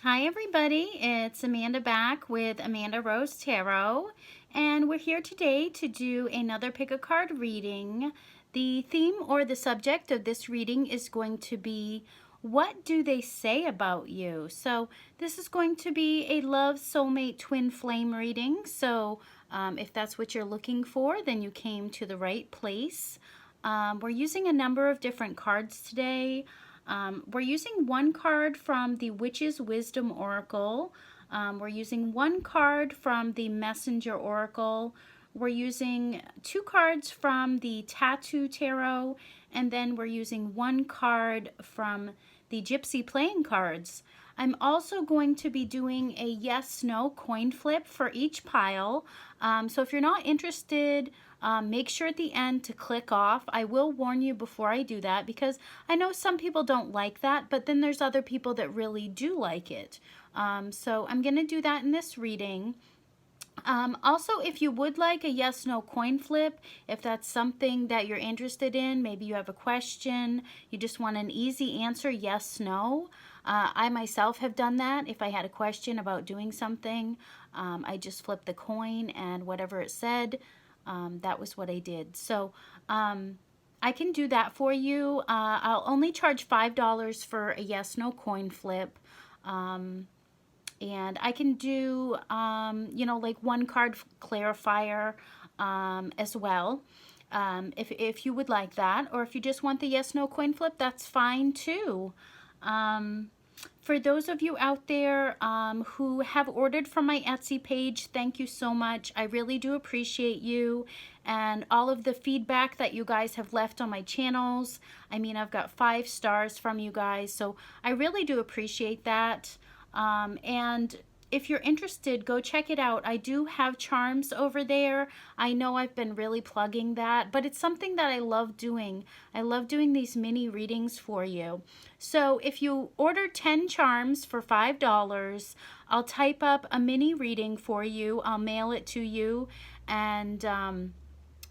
Hi everybody, it's Amanda back with Amandarosetarot, and we're here today to do another pick a card reading. The theme or the subject of this reading is going to be, what do they say about you? So this is going to be a love soulmate twin flame reading. So if that's what you're looking for, then you came to the right place. We're using a number of different cards today. We're using one card from the Witch's Wisdom Oracle. We're using one card from the Messenger Oracle. We're using two cards from the Tattoo Tarot. And then we're using one card from the Gypsy playing cards. I'm also going to be doing a yes/no coin flip for each pile. So if you're not interested, make sure at the end to click off. I will warn you before I do that because I know some people don't like that, but then there's other people that really do like it. So I'm going to do that in this reading. Also, if you would like a yes/no coin flip, if that's something that you're interested in, maybe you have a question, you just want an easy answer, yes/no. I myself have done that. If I had a question about doing something, I just flipped the coin and whatever it said, that was what I did. So I can do that for you. I'll only charge $5 for a yes/no coin flip. And I can do, like one card clarifier as well, if you would like that. Or if you just want the yes/no coin flip, that's fine too. For those of you out there who have ordered from my Etsy page, thank you so much. I really do appreciate you and all of the feedback that you guys have left on my channels. I mean, I've got 5 stars from you guys, so I really do appreciate that. And if you're interested, go check it out. I do have charms over there. I know I've been really plugging that, but it's something that I love doing. I love doing these mini readings for you. So if you order 10 charms for $5, I'll type up a mini reading for you. I'll mail it to you, and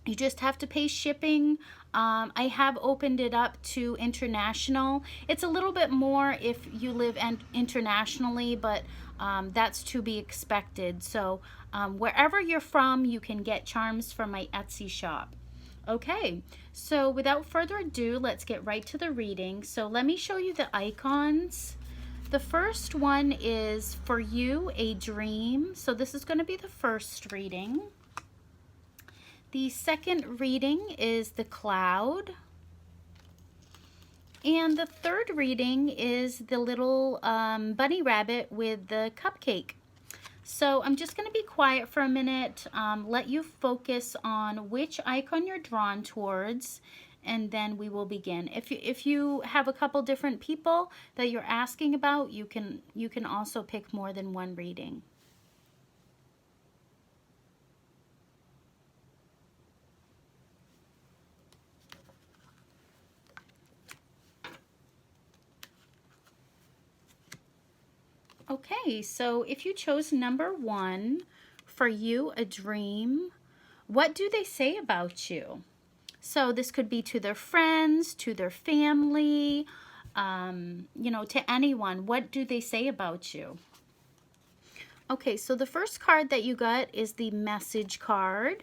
you just have to pay shipping. I have opened it up to international. It's a little bit more if you live internationally, but that's to be expected. So wherever you're from, you can get charms from my Etsy shop. Okay, so without further ado, let's get right to the reading. So let me show you the icons. The first one is For You, a Dream. So this is going to be the first reading. The second reading is The Cloud. And the third reading is the little bunny rabbit with the cupcake. So I'm just going to be quiet for a minute, let you focus on which icon you're drawn towards, and then we will begin. If you have a couple different people that you're asking about, you can also pick more than one reading. Okay, so if you chose number 1, For You, a Dream, what do they say about you? So this could be to their friends, to their family, to anyone. What do they say about you? Okay, so the first card that you got is the message card.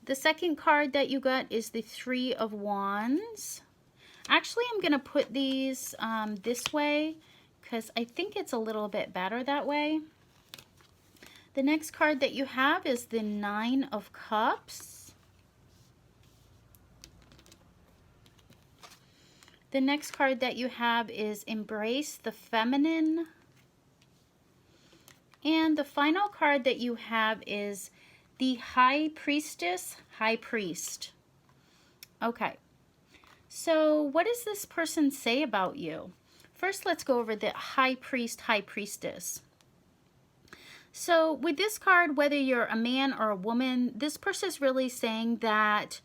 The second card that you got is the 3 of Wands. Actually, I'm going to put these this way because I think it's a little bit better that way. The next card that you have is the 9 of Cups. The next card that you have is Embrace the Feminine. And the final card that you have is the High Priestess, High Priest. Okay. So what does this person say about you? First, let's go over the High Priest, High Priestess. So with this card, whether you're a man or a woman, this person is really saying that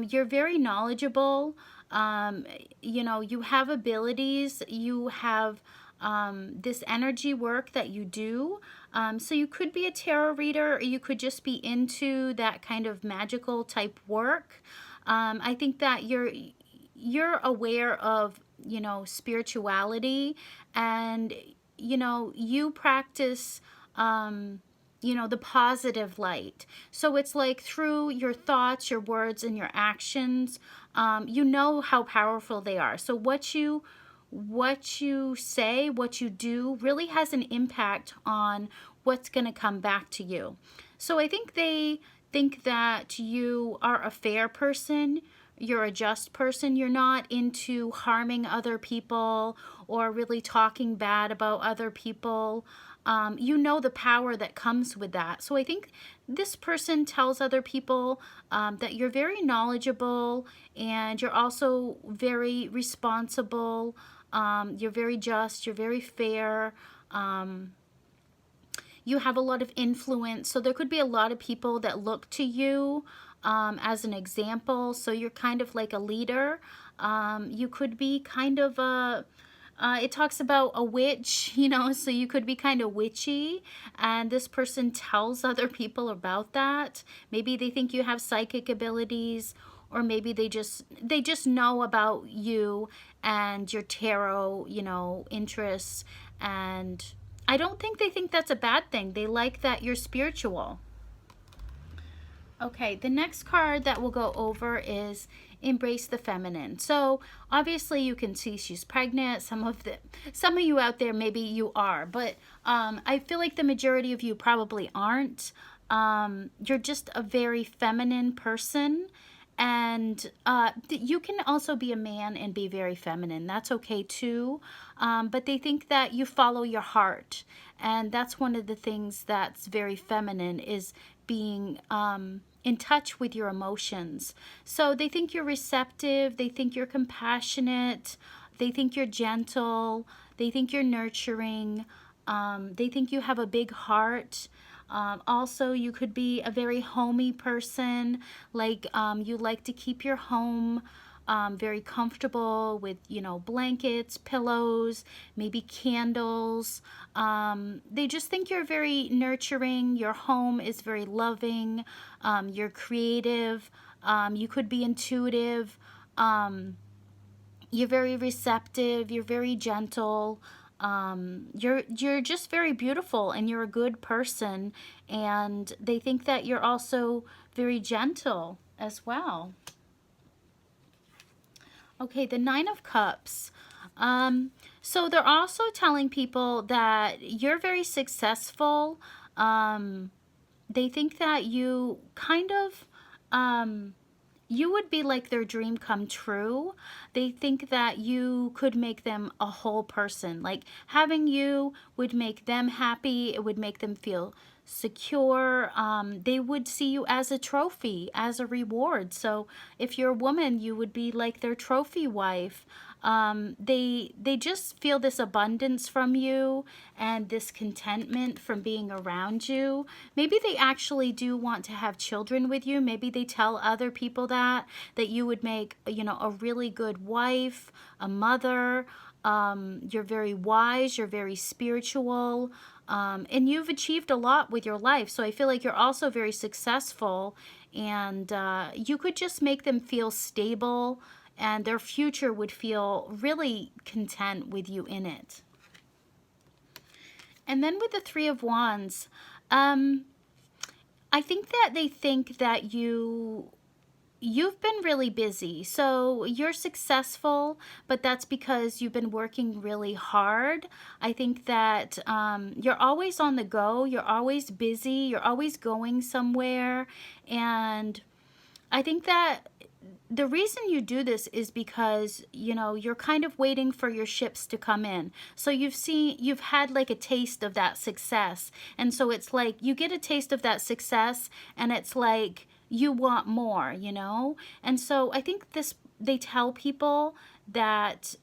you're very knowledgeable. You have abilities. You have this energy work that you do. So you could be a tarot reader, or you could just be into that kind of magical type work. I think that you're aware of you know, spirituality, and, you know, you practice, you know, the positive light. So it's like through your thoughts, your words, and your actions, you know how powerful they are. So what you say, what you do really has an impact on what's going to come back to you. So I think they think that you are a fair person, you're a just person, you're not into harming other people or really talking bad about other people. You know the power that comes with that. So I think this person tells other people that you're very knowledgeable, and you're also very responsible. You're very just, you're very fair. You have a lot of influence. So there could be a lot of people that look to you as an example. So you're kind of like a leader. You could be kind of a, it talks about a witch, you know, so you could be kind of witchy, and this person tells other people about that. Maybe they think you have psychic abilities, or maybe they just know about you and your tarot, you know, interests. And I don't think they think that's a bad thing. They like that you're spiritual. Okay, the next card that we'll go over is Embrace the Feminine. So obviously you can see she's pregnant. Some of you out there, maybe you are, but I feel like the majority of you probably aren't. You're just a very feminine person, and you can also be a man and be very feminine. That's okay too. But they think that you follow your heart, and that's one of the things that's very feminine, is being in touch with your emotions. So they think you're receptive, they think you're compassionate, they think you're gentle, they think you're nurturing, they think you have a big heart. Also, you could be a very homey person, like you like to keep your home very comfortable with, you know, blankets, pillows, maybe candles. They just think you're very nurturing. Your home is very loving. You're creative. You could be intuitive. You're very receptive. You're very gentle. You're just very beautiful, and you're a good person. And they think that you're also very gentle as well. Okay, the Nine of Cups. So they're also telling people that you're very successful. They think that you kind of, you would be like their dream come true. They think that you could make them a whole person. Like having you would make them happy. It would make them feel secure. They would see you as a trophy, as a reward. So if you're a woman, you would be like their trophy wife. They just feel this abundance from you and this contentment from being around you. Maybe they actually do want to have children with you. Maybe they tell other people that you would make, you know, a really good wife, a mother. You're very wise, you're very spiritual, and you've achieved a lot with your life. So I feel like you're also very successful, and you could just make them feel stable, and their future would feel really content with you in it. And then with the Three of Wands, I think that they think that you've been really busy. So you're successful, but that's because you've been working really hard. I think that you're always on the go. You're always busy. You're always going somewhere. And I think that the reason you do this is because, you know, you're kind of waiting for your ships to come in. So you've had like a taste of that success. And so it's like you get a taste of that success, and it's like you want more, you know? And so I think they tell people that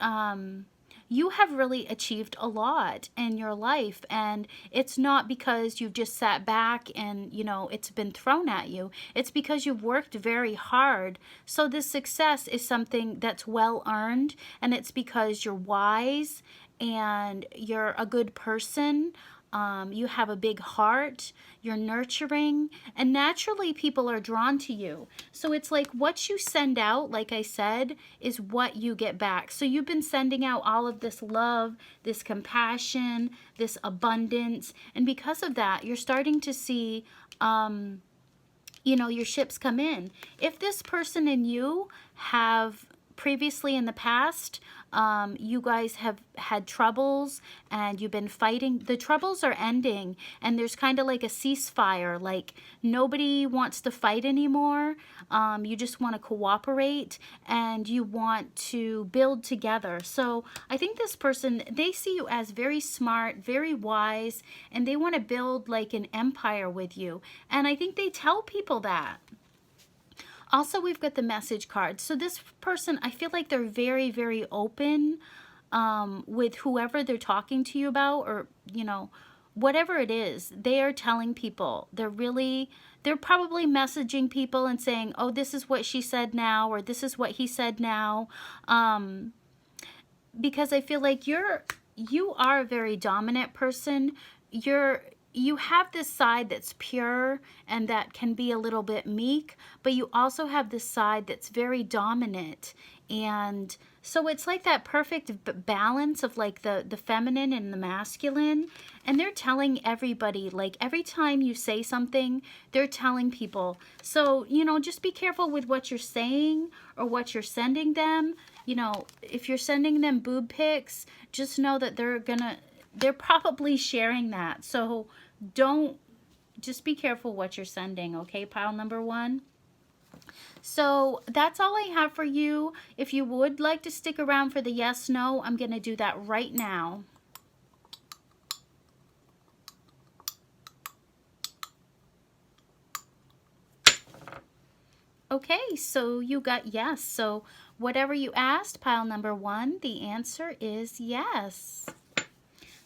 you have really achieved a lot in your life, and it's not because you've just sat back and, you know, it's been thrown at you. It's because you've worked very hard. So this success is something that's well earned, and it's because you're wise and you're a good person. You have a big heart, you're nurturing, and naturally people are drawn to you. So it's like what you send out, like I said, is what you get back. So you've been sending out all of this love, this compassion, this abundance, and because of that, you're starting to see your ships come in. If this person and you have previously in the past, you guys have had troubles and you've been fighting, the troubles are ending and there's kind of like a ceasefire, like nobody wants to fight anymore. You just want to cooperate and you want to build together. So I think this person, they see you as very smart, very wise, and they want to build like an empire with you. And I think they tell people that. Also, we've got the message card. So this person, I feel like they're very, very open with whoever they're talking to you about, or, whatever it is, they are telling people. They're probably messaging people and saying, oh, this is what she said now, or this is what he said now. Because I feel like you are a very dominant person. You have this side that's pure and that can be a little bit meek, but you also have this side that's very dominant. And so it's like that perfect balance of like the feminine and the masculine. And they're telling everybody, like every time you say something, they're telling people. So, just be careful with what you're saying or what you're sending them. If you're sending them boob pics, just know that they're probably sharing that. So just be careful what you're sending, okay, pile number 1? So that's all I have for you. If you would like to stick around for the yes, no, I'm going to do that right now. Okay, so you got yes. So whatever you asked, pile number 1, the answer is yes.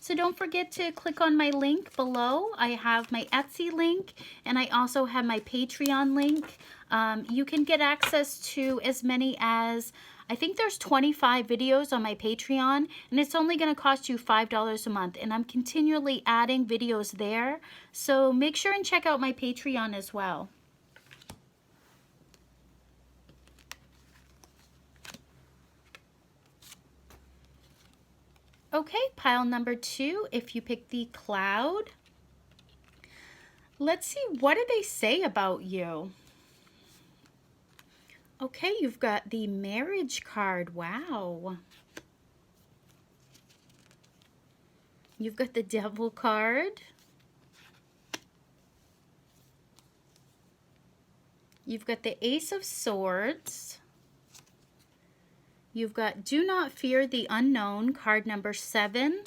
So don't forget to click on my link below. I have my Etsy link and I also have my Patreon link. You can get access to as many as, I think there's 25 videos on my Patreon, and it's only going to cost you $5 a month. And I'm continually adding videos there. So make sure and check out my Patreon as well. Okay, pile number 2, if you pick the cloud, let's see, what do they say about you? Okay, you've got the marriage card. Wow. You've got the devil card. You've got the Ace of Swords. You've got Do Not Fear the Unknown, card number 7.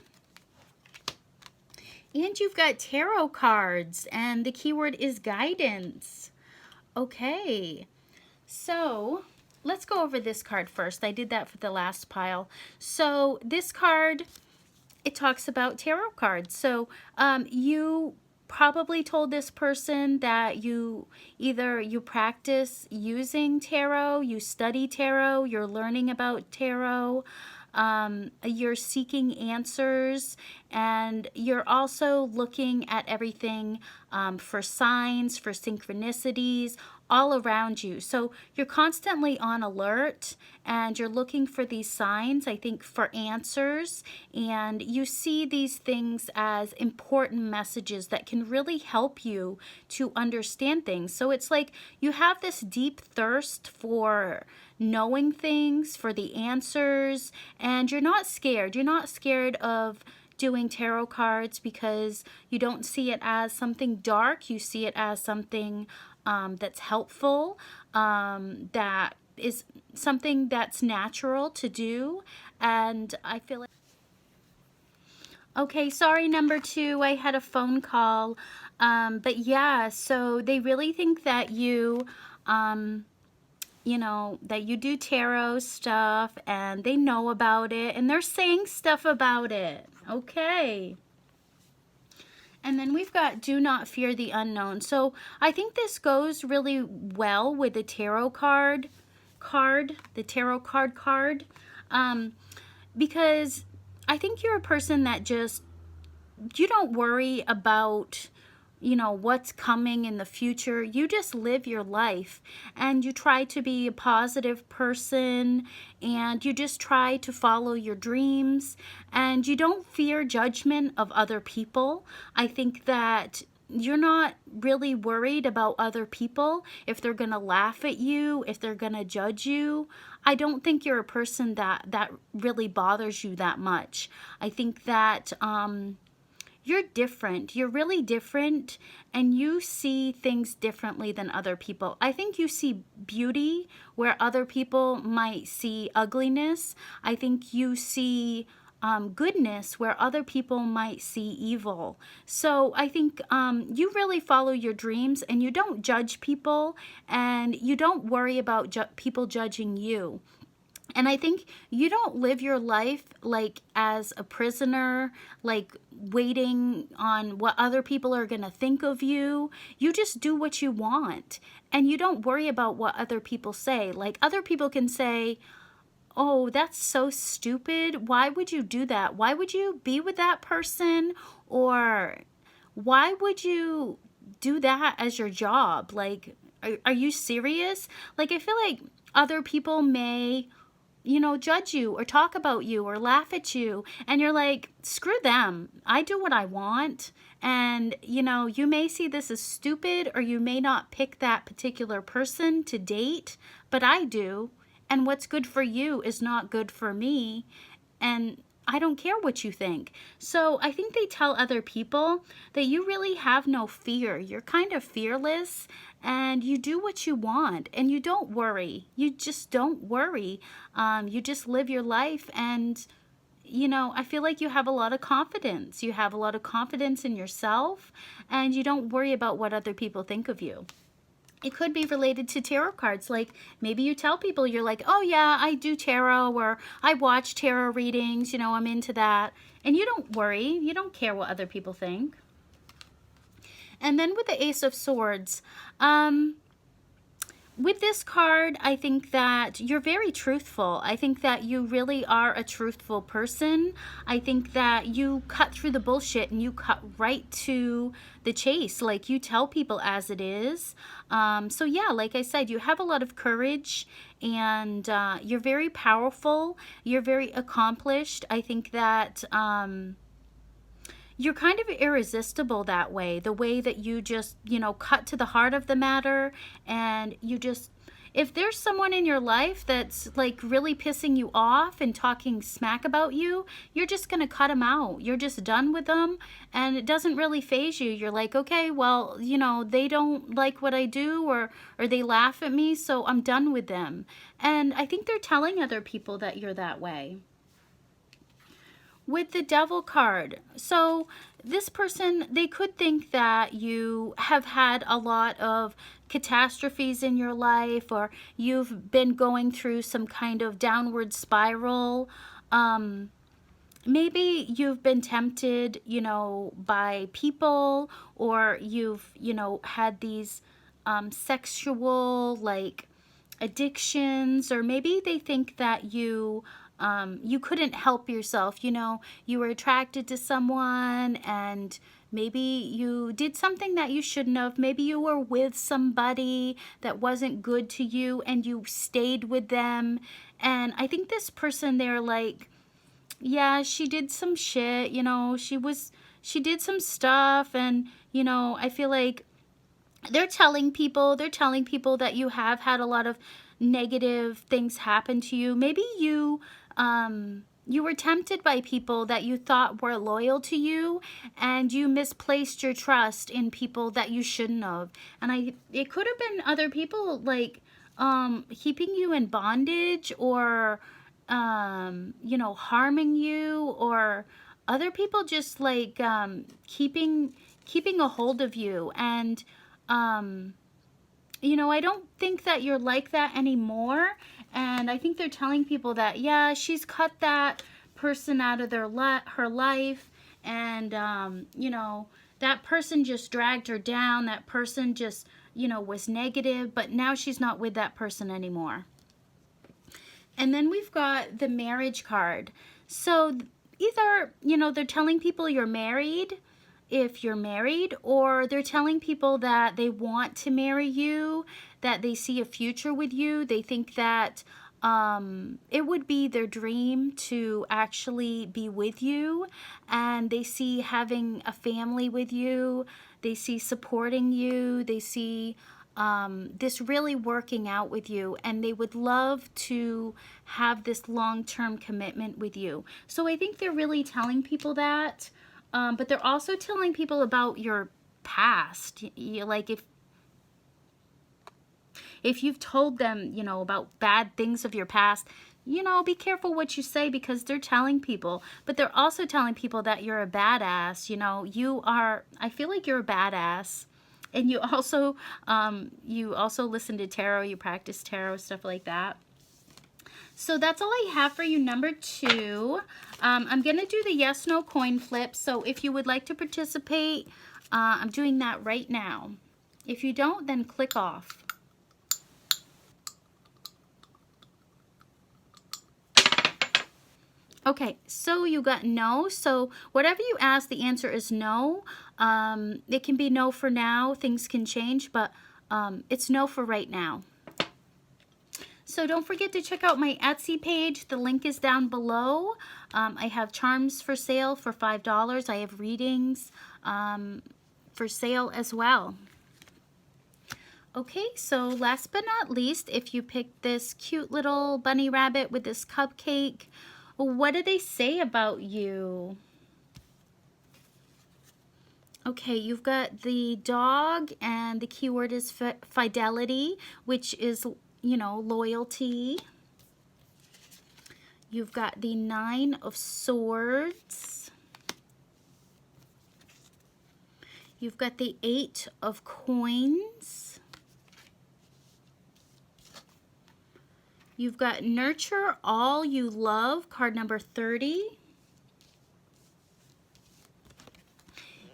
And you've got tarot cards, and the keyword is guidance. Okay, so let's go over this card first. I did that for the last pile. So this card, it talks about tarot cards. So you probably told this person that you practice using tarot, you study tarot, you're learning about tarot, you're seeking answers, and you're also looking at everything for signs, for synchronicities, all around you. So you're constantly on alert and you're looking for these signs, I think, for answers, and you see these things as important messages that can really help you to understand things. So it's like you have this deep thirst for knowing things, for the answers, and you're not scared. You're not scared of doing tarot cards because you don't see it as something dark. You see it as something that's helpful, that is something that's natural to do. And I feel like, okay, sorry, number 2, I had a phone call, but yeah, so they really think that you that you do tarot stuff, and they know about it, and they're saying stuff about it. Okay. And then we've got Do Not Fear the Unknown. So I think this goes really well with the tarot card, the tarot card, because I think you're a person that just don't worry about, you know, what's coming in the future. You just live your life, and you try to be a positive person, and you just try to follow your dreams, and you don't fear judgment of other people. I think that you're not really worried about other people, if they're gonna laugh at you, if they're gonna judge you. I don't think you're a person that really bothers you that much. I think that you're different. You're really different, and you see things differently than other people. I think you see beauty where other people might see ugliness. I think you see goodness where other people might see evil. So I think you really follow your dreams, and you don't judge people, and you don't worry about people judging you. And I think you don't live your life like as a prisoner, like waiting on what other people are going to think of you. You just do what you want, and you don't worry about what other people say. Like, other people can say, "Oh, that's so stupid. Why would you do that? Why would you be with that person?" Or, "Why would you do that as your job? Like, are you serious?" Like, I feel like other people may, you know, judge you or talk about you or laugh at you, and you're like, screw them. I do what I want. And, you know, you may see this as stupid, or you may not pick that particular person to date, but I do. And what's good for you is not good for me. And I don't care what you think. So I think they tell other people that you really have no fear. You're kind of fearless, and you do what you want, and you don't worry. You just don't worry. You just live your life, and you know, I feel like you have a lot of confidence. You have a lot of confidence in yourself, and you don't worry about what other people think of you. It could be related to tarot cards. Like, maybe you tell people, you're like, "Oh yeah, I do tarot," or "I watch tarot readings, you know, I'm into that." And you don't worry. You don't care what other people think. And then with the Ace of Swords, with this card, I think that you're very truthful. I think that you really are a truthful person. I think that you cut through the bullshit, and you cut right to the chase. Like, you tell people as it is. So yeah, like I said, you have a lot of courage, and you're very powerful. You're very accomplished. I think that you're kind of irresistible that way, the way that you just, you know, cut to the heart of the matter, and you just, if there's someone in your life that's like really pissing you off and talking smack about you, you're just going to cut them out. You're just done with them, and it doesn't really faze you. You're like, okay, well, you know, they don't like what I do, or they laugh at me, so I'm done with them. And I think they're telling other people that you're that way. With the Devil card, so this person, they could think that you have had a lot of catastrophes in your life, or you've been going through some kind of downward spiral. Maybe you've been tempted, you know, by people, or you've, you know, had these sexual, like, addictions, or maybe they think that you couldn't help yourself. You know, you were attracted to someone, and maybe you did something that you shouldn't have. Maybe you were with somebody that wasn't good to you, and you stayed with them. And I think this person, they're like, yeah, she did some shit, you know, she did some stuff, and, you know, I feel like they're telling people that you have had a lot of negative things happen to you. Maybe you were tempted by people that you thought were loyal to you, and you misplaced your trust in people that you shouldn't have. And it could have been other people, like, keeping you in bondage, or you know, harming you, or other people just like keeping a hold of you. And you know, I don't think that you're like that anymore. And I think they're telling people that, yeah, she's cut that person out of her life, and you know, that person just dragged her down. That person just, you know, was negative, but now she's not with that person anymore. And then we've got the Marriage card. So either, you know, they're telling people you're married, if you're married, or they're telling people that they want to marry you, that they see a future with you. They think that it would be their dream to actually be with you, and they see having a family with you. They see supporting you. They see this really working out with you, and they would love to have this long-term commitment with you. So I think they're really telling people that, but they're also telling people about your past. Like if you've told them, you know, about bad things of your past, you know, be careful what you say, because they're telling people. But they're also telling people that you're a badass. You know, you are, I feel like you're a badass. And you also listen to tarot, you practice tarot, stuff like that. So that's all I have for you, number 2. I'm going to do the yes, no coin flip. So if you would like to participate, I'm doing that right now. If you don't, then click off. Okay, so you got no. So whatever you ask, the answer is no. It can be no for now. Things can change, but it's no for right now. So don't forget to check out my Etsy page. The link is down below. I have charms for sale for $5. I have readings for sale as well. Okay, so last but not least, if you pick this cute little bunny rabbit with this cupcake, what do they say about you? Okay, you've got the dog, and the keyword is fidelity, which is, you know, loyalty. You've got the 9 of Swords. You've got the 8 of Coins. You've got Nurture All You Love, card number 30.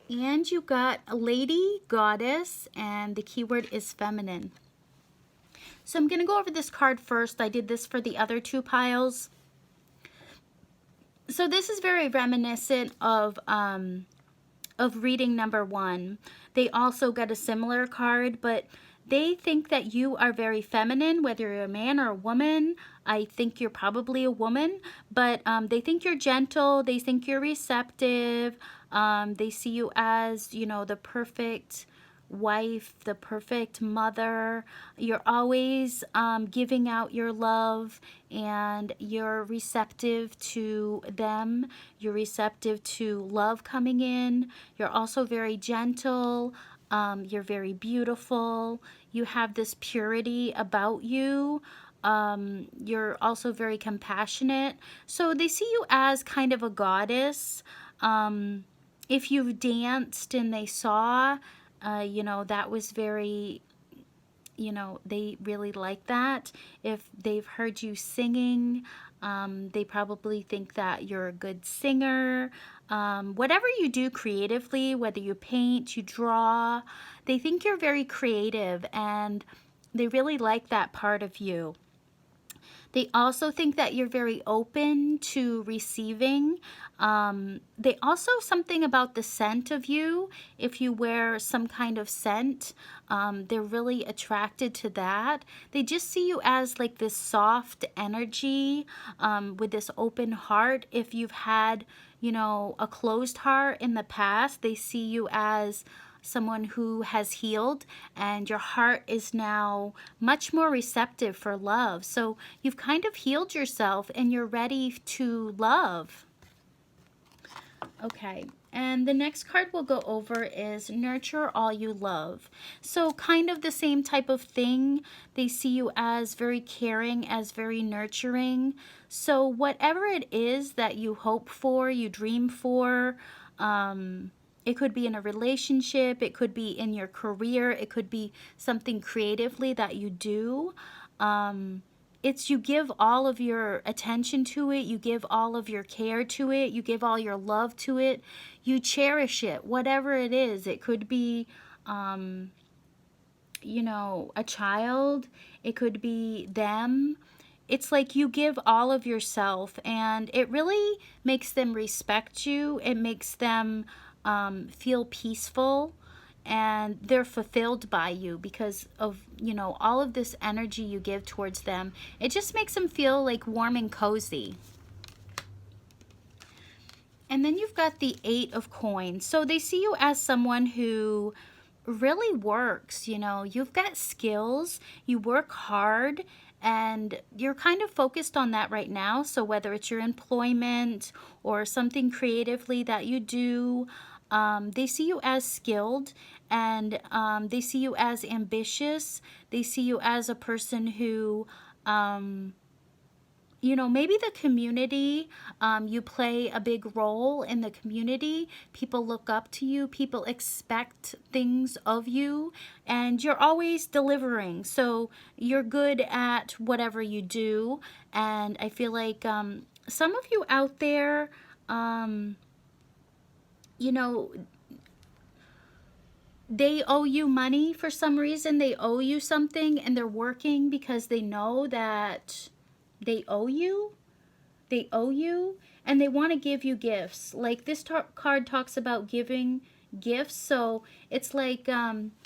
And you got a Lady Goddess, and the keyword is feminine. So I'm going to go over this card first. I did this for the other 2 piles. So this is very reminiscent of reading number 1. They also got a similar card, but they think that you are very feminine, whether you're a man or a woman. I think you're probably a woman, but they think you're gentle. They think you're receptive. They see you as, you know, the perfect wife, the perfect mother. You're always giving out your love, and you're receptive to them. You're receptive to love coming in. You're also very gentle. You're very beautiful. You have this purity about you. You're also very compassionate. So they see you as kind of a goddess. If you've danced and they saw, you know, that was very, you know, they really like that. If they've heard you singing, they probably think that you're a good singer. Whatever you do creatively, whether you paint, you draw, they think you're very creative, and they really like that part of you. They also think that you're very open to receiving. They also, something about the scent of you, if you wear some kind of scent, they're really attracted to that. They just see you as like this soft energy with this open heart. If you've had, you know, a closed heart in the past, they see you as someone who has healed, and your heart is now much more receptive for love. So you've kind of healed yourself, and you're ready to love. Okay, and the next card we'll go over is Nurture All You Love. So kind of the same type of thing. They see you as very caring, as very nurturing. So whatever it is that you hope for, you dream for, it could be in a relationship, it could be in your career, it could be something creatively that you do. It's you give all of your attention to it, you give all of your care to it, you give all your love to it, you cherish it, whatever it is. It could be, you know, a child, it could be them. it's like you give all of yourself, and it really makes them respect you. It makes them feel peaceful, and they're fulfilled by you because of, you know, all of this energy you give towards them. It just makes them feel like warm and cozy. And then you've got the Eight of Coins. So they see you as someone who really works, you know, you've got skills, you work hard, and you're kind of focused on that right now. So whether it's your employment or something creatively that you do, they see you as skilled, and they see you as ambitious. They see you as a person who, you know, maybe the community, you play a big role in the community. People look up to you. People expect things of you, and you're always delivering. So you're good at whatever you do. And I feel like some of you out there, you know, they owe you money for some reason. They owe you something, and they're working because they know that they owe you. They owe you, and they want to give you gifts. Like this card talks about giving gifts. So it's like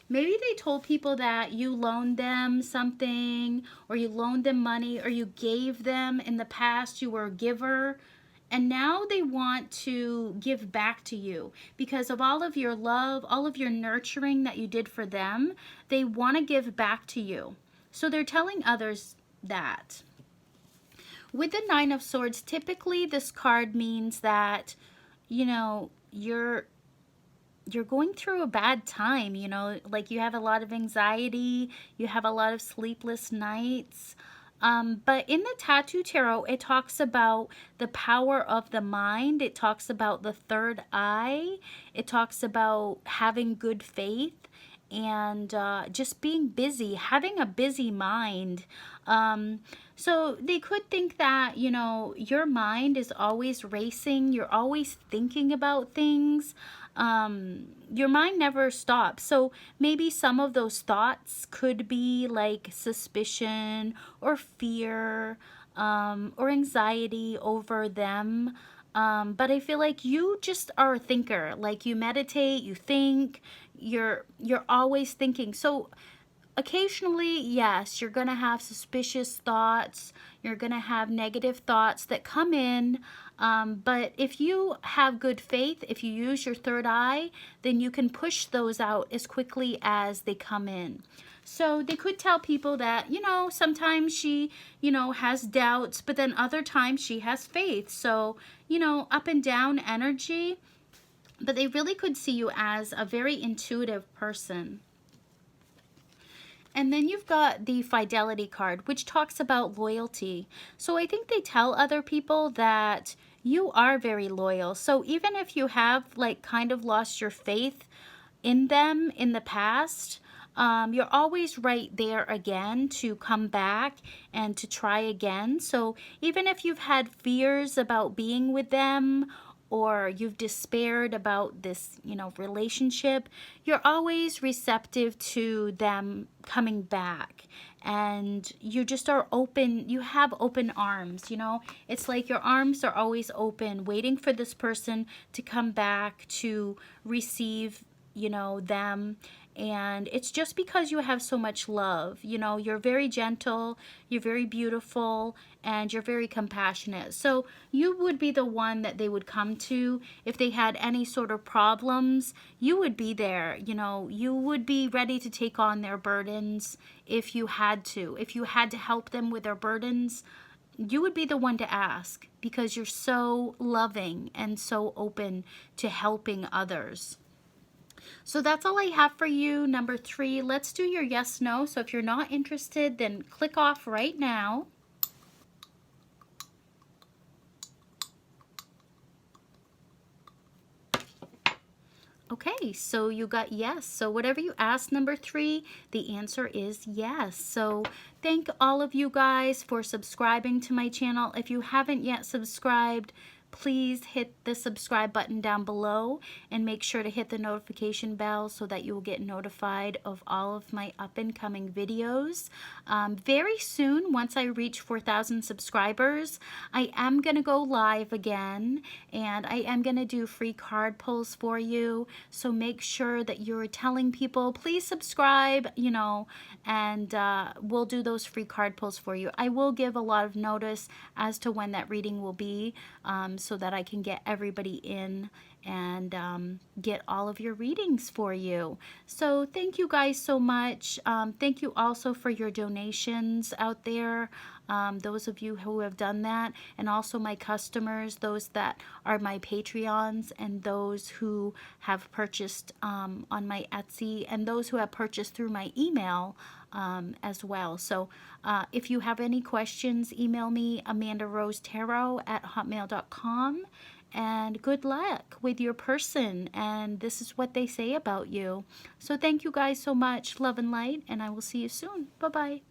maybe they told people that you loaned them something, or you loaned them money, or you gave them in the past. You were a giver. And now they want to give back to you because of all of your love, all of your nurturing that you did for them. They want to give back to you. So they're telling others that. With the Nine of Swords, typically this card means that, you know, you're going through a bad time, you know, like you have a lot of anxiety, you have a lot of sleepless nights. But in the Tattoo Tarot, it talks about the power of the mind. It talks about the third eye. It talks about having good faith, and just being busy, having a busy mind. So they could think that, you know, your mind is always racing. You're always thinking about things. Your mind never stops. So maybe some of those thoughts could be like suspicion or fear, or anxiety over them. But I feel like you just are a thinker. Like you meditate, you think, you're always thinking. So occasionally, yes, you're going to have suspicious thoughts. You're going to have negative thoughts that come in. But if you have good faith, if you use your third eye, then you can push those out as quickly as they come in. So they could tell people that, you know, sometimes she, you know, has doubts, but then other times she has faith. So, you know, up and down energy. But they really could see you as a very intuitive person. And then you've got the Fidelity card, which talks about loyalty. So I think they tell other people that you are very loyal. So even if you have like kind of lost your faith in them in the past, you're always right there again to come back and to try again. So even if you've had fears about being with them, or you've despaired about this, you know, relationship, you're always receptive to them coming back. And you just are open, you have open arms, you know. It's like your arms are always open, waiting for this person to come back to receive, you know, them. And it's just because you have so much love. You know, you're very gentle, you're very beautiful, and you're very compassionate. So you would be the one that they would come to if they had any sort of problems. You would be there, you know, you would be ready to take on their burdens if you had to. If you had to help them with their burdens, you would be the one to ask because you're so loving and so open to helping others. So that's all I have for you. Number 3, let's do your yes, no. So if you're not interested, then click off right now. Okay, so you got yes. So whatever you asked, number 3, the answer is yes. So thank all of you guys for subscribing to my channel. If you haven't yet subscribed, please hit the subscribe button down below and make sure to hit the notification bell so that you will get notified of all of my up and coming videos. Very soon, once I reach 4,000 subscribers, I am going to go live again, and I am going to do free card pulls for you. So make sure that you're telling people, please subscribe, you know, and we'll do those free card pulls for you. I will give a lot of notice as to when that reading will be, so that I can get everybody in and get all of your readings for you. So thank you guys so much. Thank you also for your donations out there, those of you who have done that, and also my customers, those that are my Patreons, and those who have purchased on my Etsy, and those who have purchased through my email as well. So if you have any questions, email me, Amandarosetarot@hotmail.com. And good luck with your person, and this is what they say about you. So thank you guys so much. Love and light, and I will see you soon. Bye-bye.